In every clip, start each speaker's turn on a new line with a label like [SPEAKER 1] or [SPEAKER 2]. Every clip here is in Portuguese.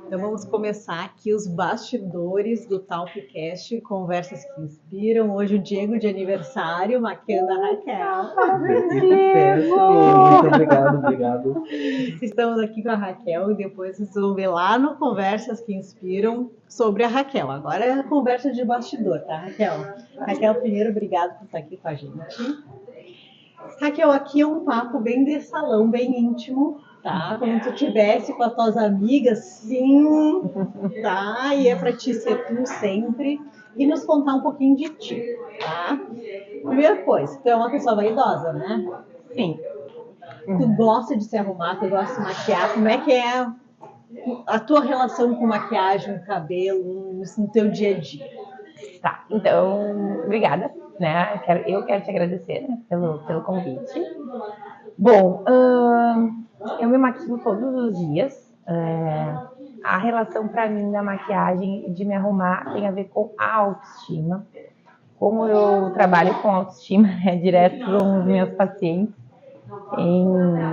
[SPEAKER 1] Então vamos começar aqui os bastidores do Talkcast, conversas que inspiram. Hoje o Diego de aniversário, maquiando a Raquel.
[SPEAKER 2] Muito obrigado.
[SPEAKER 1] Estamos aqui com a Raquel e depois vocês vão ver lá no Conversas que Inspiram sobre a Raquel. Agora é a conversa de bastidor, tá, Raquel? Raquel, primeiro, obrigado por estar aqui com a gente. Raquel, aqui é um papo bem de salão, bem íntimo, tá? Como se tu tivesse com as tuas amigas, sim, tá? E é pra ti ser tu sempre e nos contar um pouquinho de ti, tá? Primeira coisa, tu é uma pessoa vaidosa, né?
[SPEAKER 2] Sim.
[SPEAKER 1] Tu gosta de se arrumar, tu gosta de se maquiar, como é que é a tua relação com maquiagem, cabelo, no teu dia a dia?
[SPEAKER 2] Tá, então, obrigada, né? Eu quero te agradecer, né, pelo convite. Bom, eu me maquio todos os dias. A relação para mim da maquiagem e de me arrumar tem a ver com a autoestima. Como eu trabalho com autoestima, né, direto com os meus pacientes em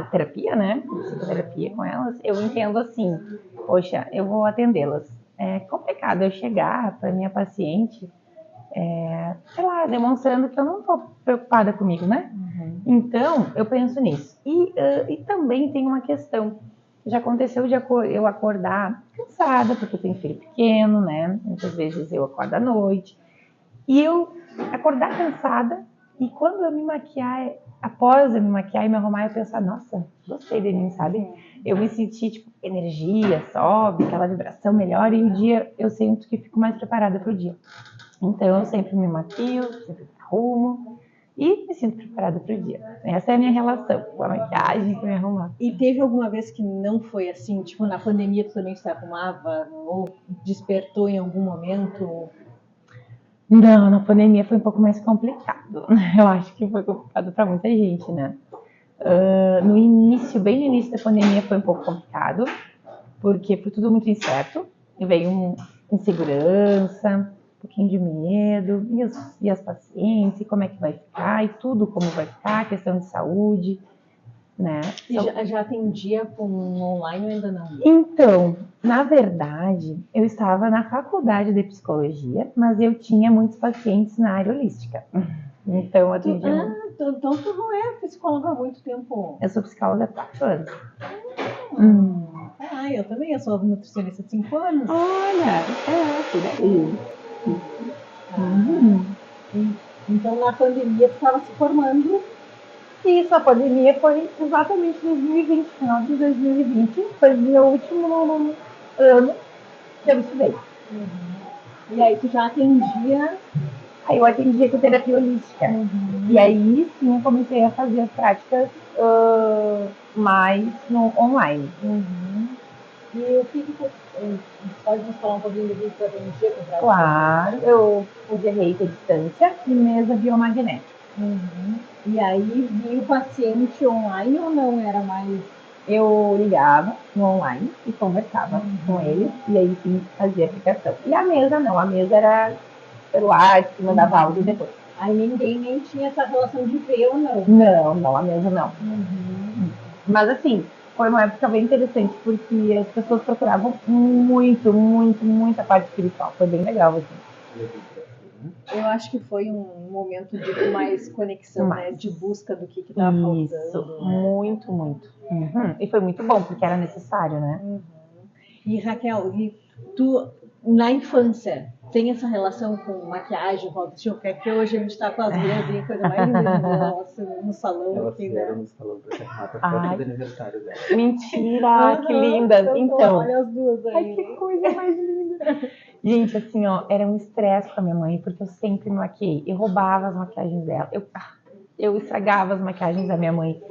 [SPEAKER 2] terapia, né? Psicoterapia com elas, eu entendo assim, poxa, eu vou atendê-las. É complicado eu chegar para minha paciente, sei lá, demonstrando que eu não estou preocupada comigo, né? Então, eu penso nisso. E também tem uma questão. Já aconteceu de eu acordar cansada, porque eu tenho filho pequeno, né? Muitas vezes eu acordo à noite. E eu acordar cansada, e quando eu me maquiar, após eu me maquiar e me arrumar, eu pensar, nossa, gostei de mim, sabe? Eu me senti, tipo, energia, sobe, aquela vibração melhor, e o dia eu sinto que fico mais preparada para o dia. Então, eu sempre me maquio, sempre me arrumo e me sinto preparada para o dia. Essa é a minha relação com a maquiagem e com me arrumar.
[SPEAKER 1] E teve alguma vez que não foi assim? Tipo, na pandemia tu também se arrumava? Ou despertou em algum momento?
[SPEAKER 2] Não, na pandemia foi um pouco mais complicado. Eu acho que foi complicado para muita gente, né? No início, bem no início da pandemia foi um pouco complicado, porque foi tudo muito incerto. Veio insegurança, um pouquinho de medo, e as pacientes, e como é que vai ficar, e tudo como vai ficar, questão de saúde, né?
[SPEAKER 1] E já atendia com online ou ainda não?
[SPEAKER 2] Então, na verdade, eu estava na faculdade de psicologia, mas eu tinha muitos pacientes na área holística. Então, eu atendia...
[SPEAKER 1] Então tu não é psicóloga há muito tempo?
[SPEAKER 2] Eu sou psicóloga há 4 anos.
[SPEAKER 1] Eu também, eu sou nutricionista há 5 anos.
[SPEAKER 2] Olha, por aí.
[SPEAKER 1] Então na pandemia tu estava se formando.
[SPEAKER 2] Isso, a pandemia foi exatamente 2020, final de 2020, foi o meu último ano que eu estudei.
[SPEAKER 1] E aí tu já atendia?
[SPEAKER 2] Aí eu atendia com terapia holística. E aí sim eu comecei a fazer as práticas mais no online.
[SPEAKER 1] E o que tu pode nos falar um pouquinho do que tu atendia com prática?
[SPEAKER 2] Claro, eu fazia reiki à distância e mesa biomagnética.
[SPEAKER 1] E aí vinha o paciente online ou não era mais?
[SPEAKER 2] Eu ligava no online e conversava com ele, e aí sim fazia a aplicação. E a mesa não, a mesa era celular, que mandava áudio depois.
[SPEAKER 1] Aí ninguém nem tinha essa relação de ver ou não?
[SPEAKER 2] Não, a mesa não. Mas assim, foi uma época bem interessante, porque as pessoas procuravam muito a parte espiritual. Foi bem legal, assim.
[SPEAKER 1] Eu acho que foi um momento de mais conexão, né? De busca do que estava faltando.
[SPEAKER 2] Isso, muito. E foi muito bom, porque era necessário, né?
[SPEAKER 1] E Raquel, tu na infância tem essa relação com maquiagem, com autoestima? Porque hoje a gente está com as mulheres, coisa mais linda no salão.
[SPEAKER 3] Elas
[SPEAKER 1] aqui,
[SPEAKER 3] vieram
[SPEAKER 1] né?
[SPEAKER 3] no salão pra se arrumar pra festa de aniversário dela.
[SPEAKER 2] Mentira, que lindas. Então,
[SPEAKER 1] olha as duas aí.
[SPEAKER 2] ai, que coisa mais linda. Gente, assim, ó, era um estresse com a minha mãe, porque eu sempre me maquiei. Eu roubava as maquiagens dela. Eu estragava as maquiagens da minha mãe.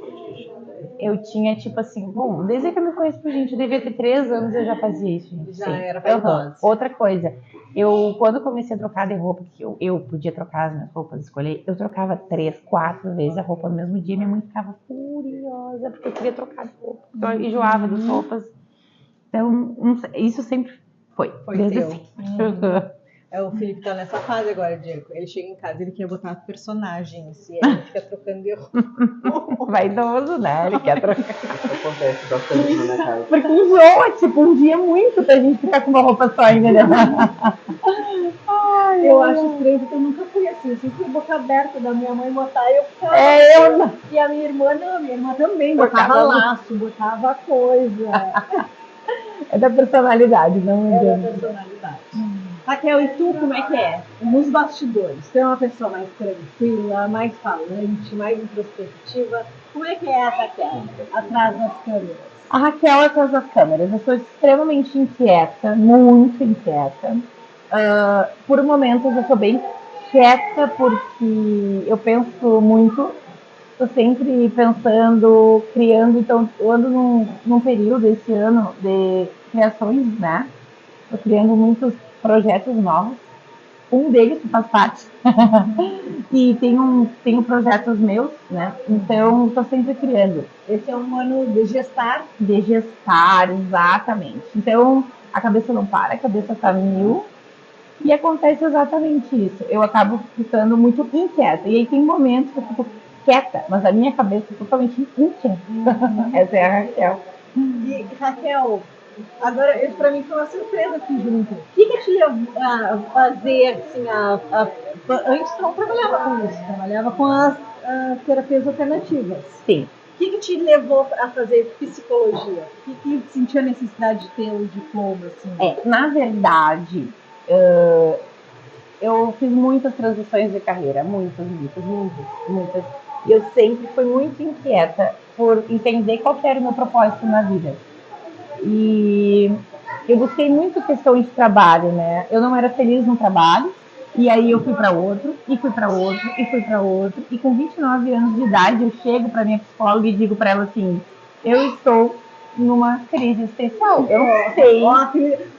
[SPEAKER 2] Eu tinha, tipo assim, bom, desde que eu me conheço por gente, eu devia ter 3 anos, eu já fazia isso, gente.
[SPEAKER 1] Já era vaidosa.
[SPEAKER 2] Outra coisa, quando comecei a trocar de roupa, que eu podia trocar as minhas roupas, escolher, eu trocava 3, 4 vezes a roupa no mesmo dia, minha mãe ficava furiosa, porque eu queria trocar de roupa, então eu enjoava das roupas. Então, isso sempre foi desde
[SPEAKER 1] teu.
[SPEAKER 2] sempre.
[SPEAKER 1] O Felipe tá nessa fase agora, Diego. Ele chega em casa, ele quer botar personagens e aí ele fica trocando de roupa.
[SPEAKER 2] Vaidoso, né? Ele quer trocar.
[SPEAKER 3] Isso acontece bastante na minha casa.
[SPEAKER 2] Porque enjoa, tipo, um dia muito pra gente ficar com uma roupa só ainda, né?
[SPEAKER 1] Eu acho estranho porque eu nunca fui assim. Eu sempre fui boca aberta da minha mãe botar e eu ficava.
[SPEAKER 2] Eu não.
[SPEAKER 1] E a minha irmã não, minha irmã também botava
[SPEAKER 2] Botava
[SPEAKER 1] laço, botava coisa.
[SPEAKER 2] É da personalidade, não
[SPEAKER 1] É da
[SPEAKER 2] adianta.
[SPEAKER 1] personalidade. Raquel, e tu como é que é? Nos bastidores, tu é uma pessoa mais tranquila, mais falante, mais introspectiva. Como é que é a Raquel atrás das câmeras?
[SPEAKER 2] A Raquel atrás das câmeras. Eu sou extremamente inquieta, muito inquieta. Por momentos eu sou bem quieta porque eu penso muito. Estou sempre pensando, criando. Então, eu ando num período esse ano de criações, né? Estou criando muitos projetos novos. Um deles que faz parte. E tenho projetos meus, né? Então, estou sempre criando.
[SPEAKER 1] Esse é um ano de gestar.
[SPEAKER 2] De gestar, exatamente. Então, a cabeça não para, a cabeça está mil. E acontece exatamente isso. Eu acabo ficando muito inquieta. E aí tem momentos que eu fico quieta, mas a minha cabeça é totalmente inquieta. Essa é a Raquel.
[SPEAKER 1] E, Raquel, agora, isso pra mim foi uma surpresa aqui junto. O que te levou a fazer, assim, antes tu não trabalhava com isso, trabalhava com as terapias alternativas.
[SPEAKER 2] Sim.
[SPEAKER 1] O que te levou a fazer psicologia? O que sentiu a necessidade de ter o diploma, assim?
[SPEAKER 2] Na verdade, eu fiz muitas transições de carreira, muitas. E eu sempre fui muito inquieta por entender qual era o meu propósito na vida. E eu busquei muito questão de trabalho, né? Eu não era feliz no trabalho, e aí eu fui para outro, e fui para outro, e fui para outro. E com 29 anos de idade, eu chego para minha psicóloga e digo para ela assim: eu estou numa crise existencial. Eu não sei.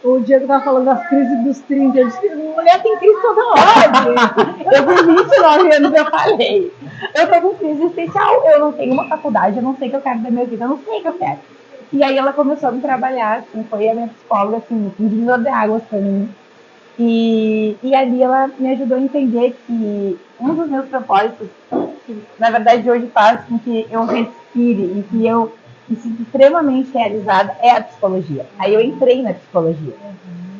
[SPEAKER 1] O Diego tava falando das crises dos 30. Eu disse, mulher tem crise toda hora.
[SPEAKER 2] Eu com 29 anos eu falei: eu tô com crise existencial, eu não tenho uma faculdade, eu não sei o que eu quero da minha vida, eu não sei o que eu quero. E aí ela começou a me trabalhar, assim, foi a minha psicóloga, assim, um divisor de águas para mim. E ali ela me ajudou a entender que um dos meus propósitos, que na verdade hoje faz com que eu respire e que eu me sinto extremamente realizada, é a psicologia. Aí eu entrei na psicologia.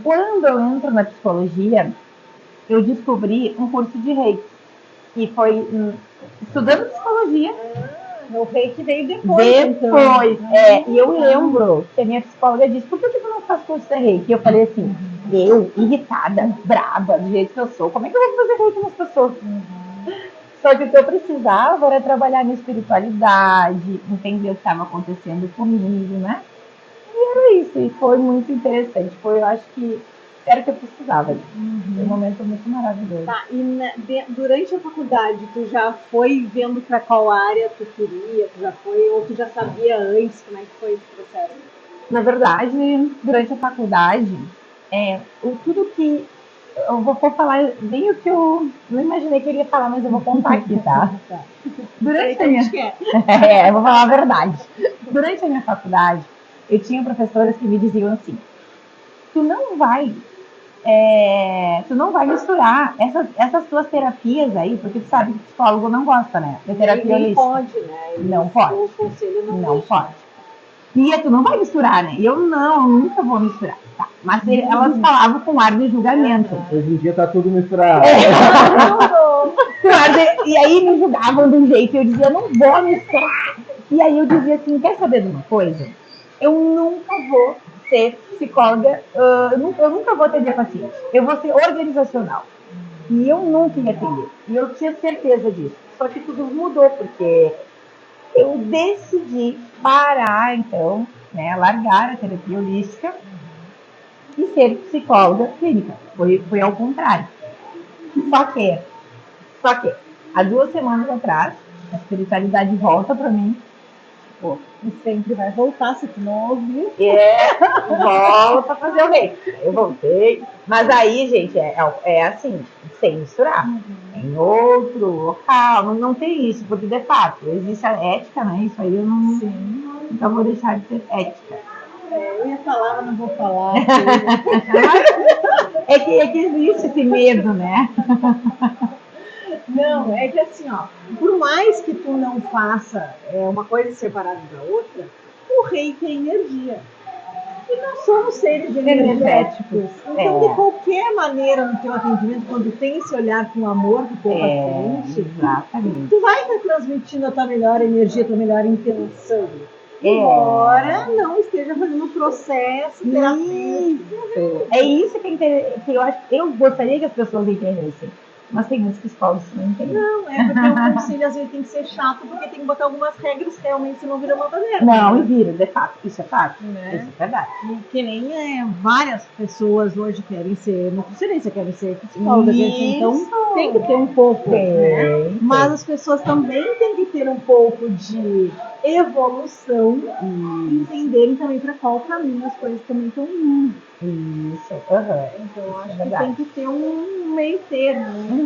[SPEAKER 2] Quando eu entro na psicologia, eu descobri um curso de Reiki. E foi estudando psicologia.
[SPEAKER 1] O Reiki veio depois.
[SPEAKER 2] E eu lembro que a minha psicóloga disse: por que tu não faz curso de Reiki? E eu falei assim: eu, irritada, braba, do jeito que eu sou, como é que eu vou fazer Reiki nas pessoas? Só que o que eu precisava era trabalhar minha espiritualidade, entender o que estava acontecendo comigo, né? E era isso, e foi muito interessante. Eu acho que era o que eu precisava. Foi um momento muito maravilhoso.
[SPEAKER 1] Tá, e durante a faculdade, tu já foi vendo para qual área tu queria? Tu já foi, ou tu já sabia antes como é que foi esse processo?
[SPEAKER 2] Na verdade, durante a faculdade, tudo que... Eu vou falar bem o que eu não imaginei que eu ia falar, mas eu vou contar aqui, tá? Durante a minha... eu vou falar a verdade. Durante a minha faculdade, eu tinha professoras que me diziam assim: tu não vai misturar essas tuas terapias aí, porque tu sabe que psicólogo não gosta, né? De terapia holística.
[SPEAKER 1] Não pode, né?
[SPEAKER 2] Não pode.
[SPEAKER 1] O conselho
[SPEAKER 2] não pode. E tu não vai misturar, né? Eu nunca vou misturar. Tá. Mas elas falavam com ar de julgamento.
[SPEAKER 3] Hoje em dia tá tudo misturado.
[SPEAKER 2] E aí me julgavam de um jeito e eu dizia: eu não vou misturar. E aí eu dizia assim: quer saber de uma coisa? Eu nunca vou ser psicóloga, eu nunca vou atender paciente. Eu vou ser organizacional. E eu nunca ia atender. E eu tinha certeza disso. Só que tudo mudou, porque eu decidi parar, então, né, largar a terapia holística e ser psicóloga clínica. Foi ao contrário. Só que, há 2 semanas atrás, a espiritualidade volta para mim.
[SPEAKER 1] Pô, e sempre vai voltar, se tu não ouvir.
[SPEAKER 2] Volta a fazer o Reiki. Eu voltei. Mas aí, gente, é assim, sem misturar. Em outro local, não tem isso, porque de fato existe a ética, né? Isso aí eu nunca vou deixar de ter ética.
[SPEAKER 1] Eu ia falar, mas não vou falar.
[SPEAKER 2] É que existe esse medo, né?
[SPEAKER 1] Não, é que assim, ó, por mais que tu não faça uma coisa separada da outra, o reiki é energia. E nós somos seres energéticos. Então, de qualquer maneira, no teu atendimento, quando tem esse olhar com amor do teu paciente,
[SPEAKER 2] exatamente.
[SPEAKER 1] tu vai estar transmitindo a tua melhor energia, a tua melhor intenção. Embora não esteja fazendo um processo terapêutico.
[SPEAKER 2] É isso que eu acho. Eu gostaria que as pessoas entendessem. Mas tem muitos psicólogos que não entendem.
[SPEAKER 1] Não, é porque o conselho às vezes tem que ser chato, porque tem que botar algumas regras realmente, senão vira uma baderna.
[SPEAKER 2] Não, e vira, de fato. Isso é fato.
[SPEAKER 1] Né?
[SPEAKER 2] Isso é verdade.
[SPEAKER 1] Que nem várias pessoas hoje querem ser nutricionista, querem ser psicóloga, então tem que ter um pouco, né? Mas as pessoas também têm que ter um pouco de evolução e entenderem também para qual caminho as coisas também estão indo.
[SPEAKER 2] Isso,
[SPEAKER 1] Então acho que tem que ter um meio termo.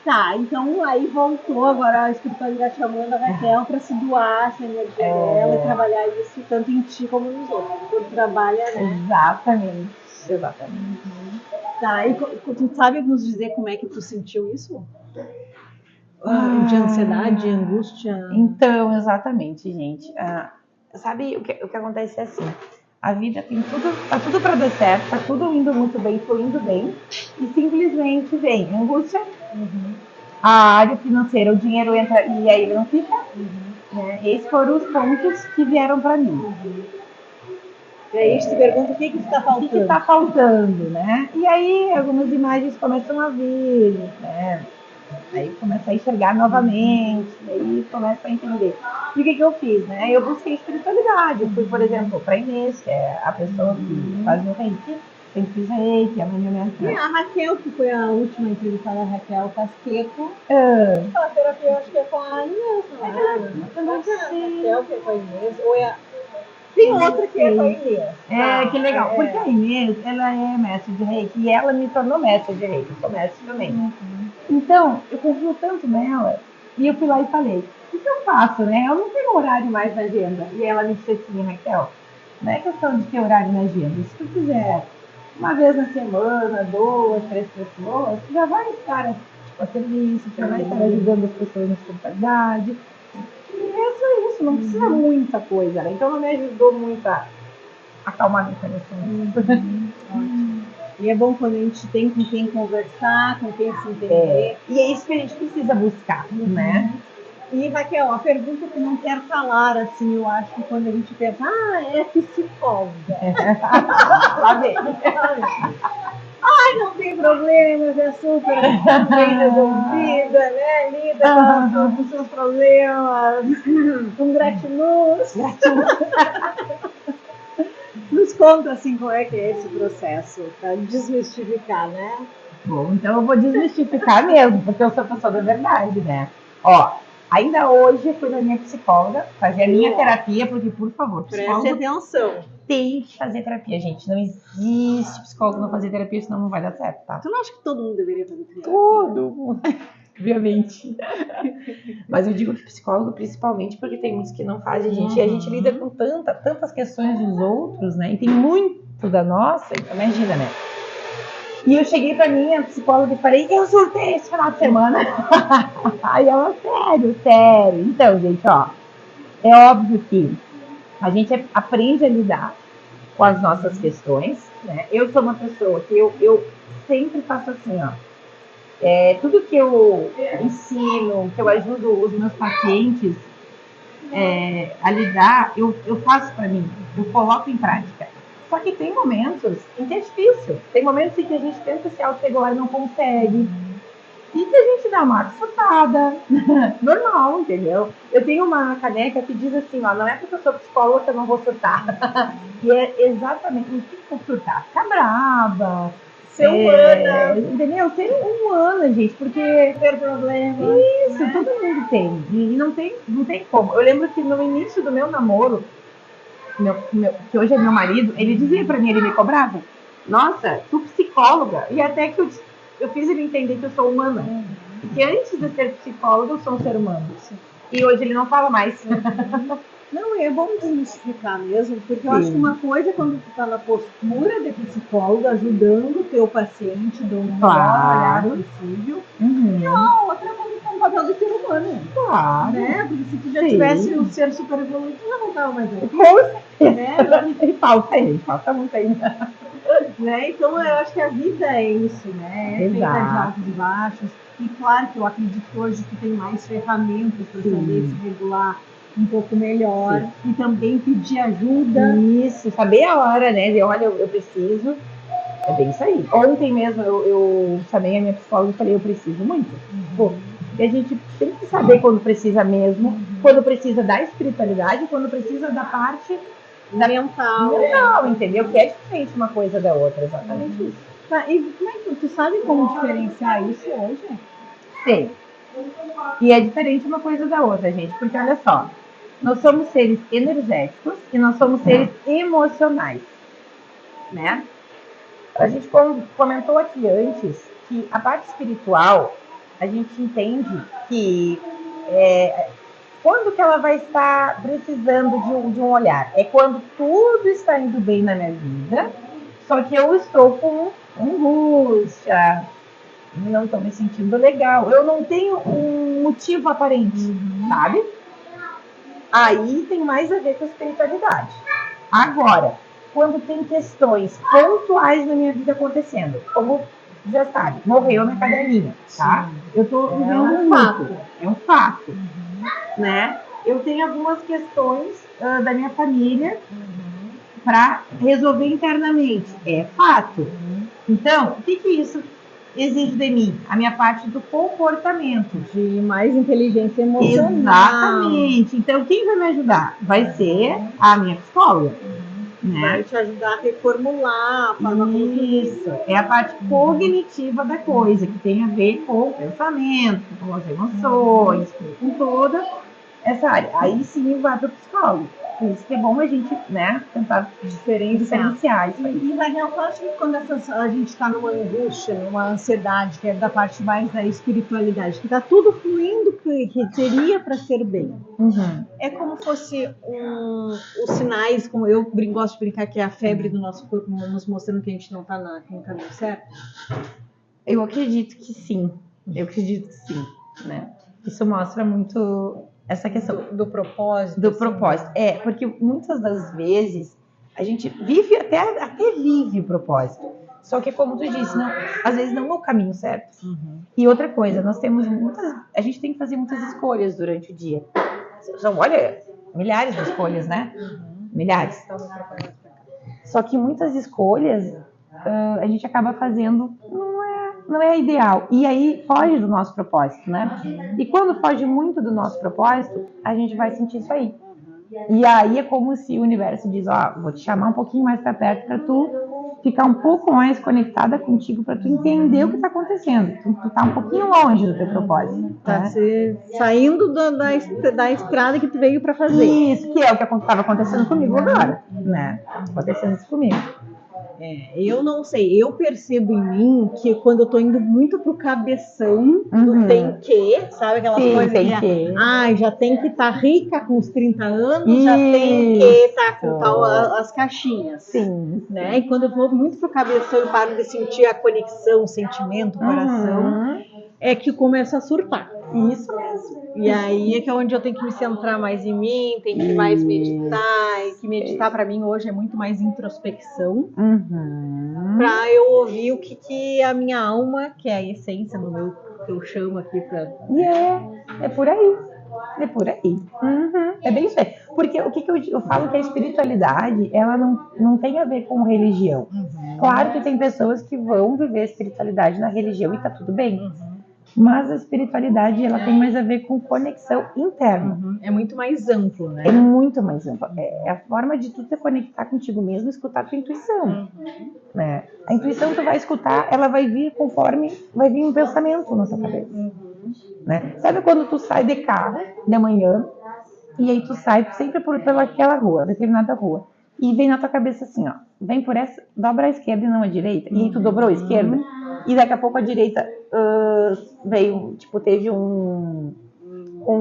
[SPEAKER 1] Tá, então aí voltou agora a espiritualidade chamando a Raquel para se doar essa energia dela e trabalhar isso tanto em ti como nos outros. Quando trabalha, né?
[SPEAKER 2] Exatamente.
[SPEAKER 1] Tá, e tu sabe nos dizer como é que tu sentiu isso? De ansiedade, de angústia?
[SPEAKER 2] Então, exatamente, gente. Sabe, o que acontece é assim. A vida tem tudo, tá tudo para dar certo, tá tudo indo muito bem, fluindo bem, e simplesmente vem angústia, a área financeira, o dinheiro entra e aí ele não fica. Né? Esses foram os pontos que vieram para mim.
[SPEAKER 1] E aí a gente se pergunta o que está faltando.
[SPEAKER 2] O que está faltando, né? E aí algumas imagens começam a vir, né? Aí começa a enxergar novamente, aí começa a entender. E o que eu fiz, né? Eu busquei espiritualidade. Eu fui, por exemplo, para a Inês, que é a pessoa que faz meu reiki. Sempre fiz reiki, a minha mentora.
[SPEAKER 1] E a Raquel, que foi a última entrevistada, a Raquel Casqueto. A terapia, acho que é com a Inês, não é?
[SPEAKER 2] Eu não sei.
[SPEAKER 1] A Raquel, que é com a Inês, ou é... Tem outra que é com a Inês.
[SPEAKER 2] Que legal. Porque a Inês, ela é mestre de reiki e ela me tornou mestre de reiki. Eu sou mestre também. Então, eu confio tanto nela, e eu fui lá e falei, o que eu faço, né? Eu não tenho horário mais na agenda. E ela me disse assim, Raquel, não é questão de ter horário na agenda. Se tu fizer uma vez na semana, 2, 3 pessoas, tu já vai estar a serviço, já vai estar ajudando as pessoas na espiritualidade. E é só isso, não precisa muita coisa, né? Então, ela me ajudou muito a acalmar meu coração.
[SPEAKER 1] E é bom quando a gente tem com quem conversar, com quem se entender.
[SPEAKER 2] E é isso que a gente precisa buscar, né?
[SPEAKER 1] E, Raquel, a pergunta que não quero calar, assim, eu acho que quando a gente pensa, é psicóloga.
[SPEAKER 2] Lá vem.
[SPEAKER 1] Ai, não tem problemas, é super bem resolvida, né? Lida com os seus problemas, com gratiluz. Nos conta, assim, como é que é esse processo, para desmistificar, né?
[SPEAKER 2] Bom, então eu vou desmistificar mesmo, porque eu sou a pessoa da verdade, né? Ó, ainda hoje fui na minha psicóloga, fazer a minha terapia, porque, por favor,
[SPEAKER 1] preste atenção.
[SPEAKER 2] Tem que fazer terapia, gente. Não existe psicólogo não fazer terapia, senão não vai dar certo, tá?
[SPEAKER 1] Tu não acha que todo mundo deveria fazer terapia?
[SPEAKER 2] Todo mundo. Obviamente. Mas eu digo que psicólogo principalmente porque tem muitos que não fazem, gente. E a gente lida com tantas questões dos outros, né? E tem muito da nossa, então imagina, né? E eu cheguei pra minha psicóloga e falei, eu surtei esse final de semana. Aí ela, sério. Então, gente, ó, é óbvio que a gente aprende a lidar com as nossas questões, né? Eu sou uma pessoa que eu sempre faço assim, ó. Tudo que eu ensino, que eu ajudo os meus pacientes a lidar, eu faço para mim, eu coloco em prática. Só que tem momentos em que é difícil, tem momentos em que a gente tenta se auto-regular e não consegue, e que a gente dá uma surtada, normal, entendeu? Eu tenho uma caneca que diz assim, ó, não é porque eu sou psicóloga que eu não vou surtar. E é exatamente o que eu surtar, ficar brava,
[SPEAKER 1] ser humana,
[SPEAKER 2] entendeu? Ser humana, gente, porque
[SPEAKER 1] ter problema.
[SPEAKER 2] Isso, né? Todo mundo tem. E não tem como. Eu lembro que no início do meu namoro, que hoje é meu marido, ele dizia pra mim, ele me cobrava, nossa, tu psicóloga. E até que eu fiz ele entender que eu sou humana. E que antes de ser psicóloga, eu sou um ser humano. E hoje ele não fala mais.
[SPEAKER 1] Não, é bom desmistificar mesmo, porque eu acho que uma coisa é quando tu tá na postura de psicólogo, ajudando o teu paciente do melhor olhar possível, e a outra é quando tu tá no papel do ser humano.
[SPEAKER 2] Claro.
[SPEAKER 1] Né? Porque se tu já tivesse um ser super evoluído, tu já não tava mais aí.
[SPEAKER 2] Com
[SPEAKER 1] Né?
[SPEAKER 2] E falta muito ainda.
[SPEAKER 1] Né? Então eu acho que a vida é isso, né? É feita de altos e baixos. E claro que eu acredito que hoje tu tem mais ferramentas para saber se regular um pouco melhor. Sim. E também pedir ajuda.
[SPEAKER 2] Isso, saber a hora, né? De olha, eu preciso. É bem isso aí. Ontem mesmo eu chamei a minha psicóloga e falei, eu preciso muito. E a gente tem que saber quando precisa mesmo, quando precisa da espiritualidade, quando precisa da parte da mental, entendeu? Que é diferente uma coisa da outra, exatamente isso.
[SPEAKER 1] Tá, e como é que tu sabe como diferenciar isso hoje?
[SPEAKER 2] Sei. E é diferente uma coisa da outra, gente, porque olha só, nós somos seres energéticos e nós somos seres emocionais, né? A gente comentou aqui antes que a parte espiritual, a gente entende que quando que ela vai estar precisando de um olhar? É quando tudo está indo bem na minha vida, só que eu estou com angústia, não estou me sentindo legal, eu não tenho um motivo aparente, sabe? Aí tem mais a ver com a espiritualidade. Agora, quando tem questões pontuais na minha vida acontecendo, como já sabe, morreu minha caderninha, tá? Eu tô vivendo um fato, é um fato, né? Eu tenho algumas questões da minha família para resolver internamente, é fato. Então, o que isso exige de mim? A minha parte do comportamento.
[SPEAKER 1] De mais inteligência emocional.
[SPEAKER 2] Exatamente. Então, quem vai me ajudar? Vai ser a minha psicóloga. Né?
[SPEAKER 1] Vai te ajudar a reformular a forma como
[SPEAKER 2] isso. É a parte cognitiva da coisa, que tem a ver com o pensamento, com as emoções, com toda essa área. Aí sim vai para o psicólogo. Por isso que é bom a gente, né, tentar diferenciar isso aí.
[SPEAKER 1] E na real, eu acho que quando a gente está numa angústia, numa ansiedade, que é da parte mais da espiritualidade, que está tudo fluindo que teria para ser bem. É como fosse os sinais, como eu gosto de brincar, que é a febre do nosso corpo nos mostrando que a gente não está no caminho certo.
[SPEAKER 2] Eu acredito que sim. Né? Isso mostra muito essa questão
[SPEAKER 1] do propósito.
[SPEAKER 2] Do propósito. É, porque muitas das vezes a gente vive, até vive o propósito. Só que, como tu disse, não, às vezes não é o caminho certo. E outra coisa, nós temos a gente tem que fazer muitas escolhas durante o dia. São, olha, milhares de escolhas, né? Milhares. Só que muitas escolhas a gente acaba fazendo, não é ideal. E aí foge do nosso propósito, né? E quando foge muito do nosso propósito, a gente vai sentir isso aí. E aí é como se o universo diz, vou te chamar um pouquinho mais para perto para tu ficar um pouco mais conectada contigo, para tu entender o que está acontecendo. Tu tá um pouquinho longe do teu propósito.
[SPEAKER 1] Tá, né? Saindo da estrada que tu veio para fazer.
[SPEAKER 2] Isso, que é o que estava acontecendo comigo agora, né? Acontecendo isso comigo.
[SPEAKER 1] Eu não sei, eu percebo em mim que quando eu tô indo muito pro cabeção do tem que, sabe aquelas coisas
[SPEAKER 2] tem que.
[SPEAKER 1] Já tem que estar rica com os 30 anos, já tem que estar com tal as caixinhas.
[SPEAKER 2] Sim.
[SPEAKER 1] Né? E quando eu vou muito pro cabeção e paro de sentir a conexão, o sentimento, o coração, é que começa a surtar.
[SPEAKER 2] Isso mesmo.
[SPEAKER 1] E aí é que é onde eu tenho que me centrar mais em mim, tenho que mais meditar. E que meditar para mim hoje é muito mais introspecção. Para eu ouvir o que a minha alma, que é a essência do meu, que eu chamo aqui para.
[SPEAKER 2] É por aí. É por aí. É bem isso aí. Porque o que eu falo que a espiritualidade, ela não tem a ver com religião. Claro que tem pessoas que vão viver a espiritualidade na religião e tá tudo bem. Mas a espiritualidade, ela tem mais a ver com conexão interna.
[SPEAKER 1] É muito mais amplo, né?
[SPEAKER 2] É muito mais amplo. É a forma de tu te conectar contigo mesmo, escutar a tua intuição. Né? A intuição tu vai escutar, ela vai vir conforme vai vir um pensamento na tua cabeça. Né? Sabe quando tu sai de carro de manhã e aí tu sai sempre pelaquela rua, determinada rua, e vem na tua cabeça assim, vem por essa, dobra a esquerda e não a direita, e aí tu dobrou a esquerda, e daqui a pouco a direita veio, teve um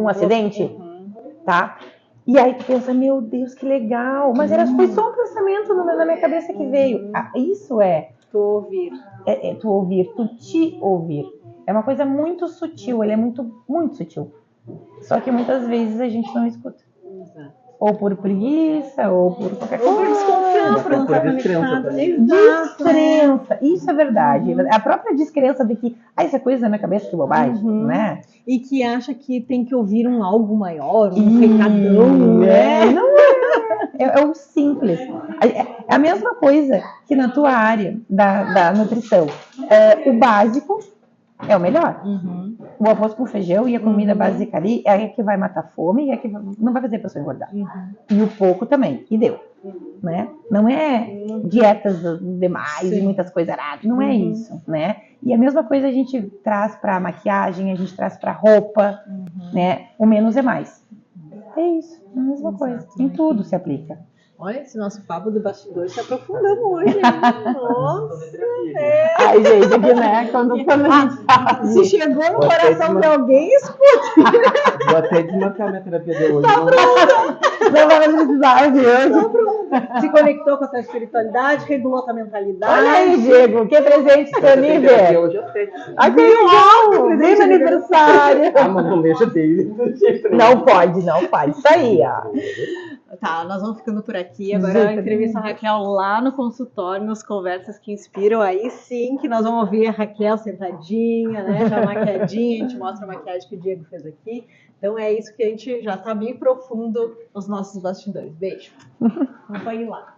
[SPEAKER 2] acidente, tá? E aí tu pensa, meu Deus, que legal. Mas foi só um pensamento na minha cabeça que veio. Isso
[SPEAKER 1] Tu ouvir.
[SPEAKER 2] tu ouvir, tu te ouvir. É uma coisa muito sutil, ele é muito, muito sutil. Só que muitas vezes a gente não escuta.
[SPEAKER 1] Exato.
[SPEAKER 2] Ou por preguiça, ou por qualquer coisa.
[SPEAKER 1] Ou por desconfiança, por não estar
[SPEAKER 3] descrença
[SPEAKER 1] conectado.
[SPEAKER 3] também.
[SPEAKER 2] Descrença, isso é verdade. A própria descrença de que, isso é coisa da minha cabeça, que bobagem, né?
[SPEAKER 1] E que acha que tem que ouvir algo maior, recadão, né?
[SPEAKER 2] Não é o simples. É a mesma coisa que na tua área da nutrição. O básico é o melhor. O arroz com feijão e a comida básica ali é a que vai matar a fome e é a que não vai fazer a pessoa engordar. E o pouco também, e deu. Né? Não é dietas demais e muitas coisas erradas, não é isso, né? E a mesma coisa a gente traz para maquiagem, a gente traz para roupa, né? O menos é mais. É isso, a mesma coisa. Em tudo se aplica.
[SPEAKER 1] Olha, esse nosso papo do bastidor se aprofundamos hoje, hein? Nossa!
[SPEAKER 2] Ai, gente, aqui, né? Quando a gente fala.
[SPEAKER 1] Se chegou no coração de alguém, escuta!
[SPEAKER 3] Vou até desmarcar minha terapia de hoje.
[SPEAKER 2] Não vai precisar, viu?
[SPEAKER 1] Se conectou com a tua espiritualidade, regulou tua mentalidade.
[SPEAKER 2] Olha aí, Diego, que presente disponível.
[SPEAKER 3] Hoje eu sei.
[SPEAKER 2] Ai, que legal! Vem no aniversário.
[SPEAKER 3] Ah, mas não deixa dele.
[SPEAKER 2] Não pode. Isso aí, ó.
[SPEAKER 1] Tá, nós vamos ficando por aqui. Agora a entrevista a Raquel lá no consultório, nos Conversas que Inspiram. Aí sim que nós vamos ouvir a Raquel sentadinha, né? Já maquiadinha, a gente mostra a maquiagem que o Diego fez aqui. Então é isso que a gente já tá bem profundo nos nossos bastidores. Beijo. Acompanhe lá.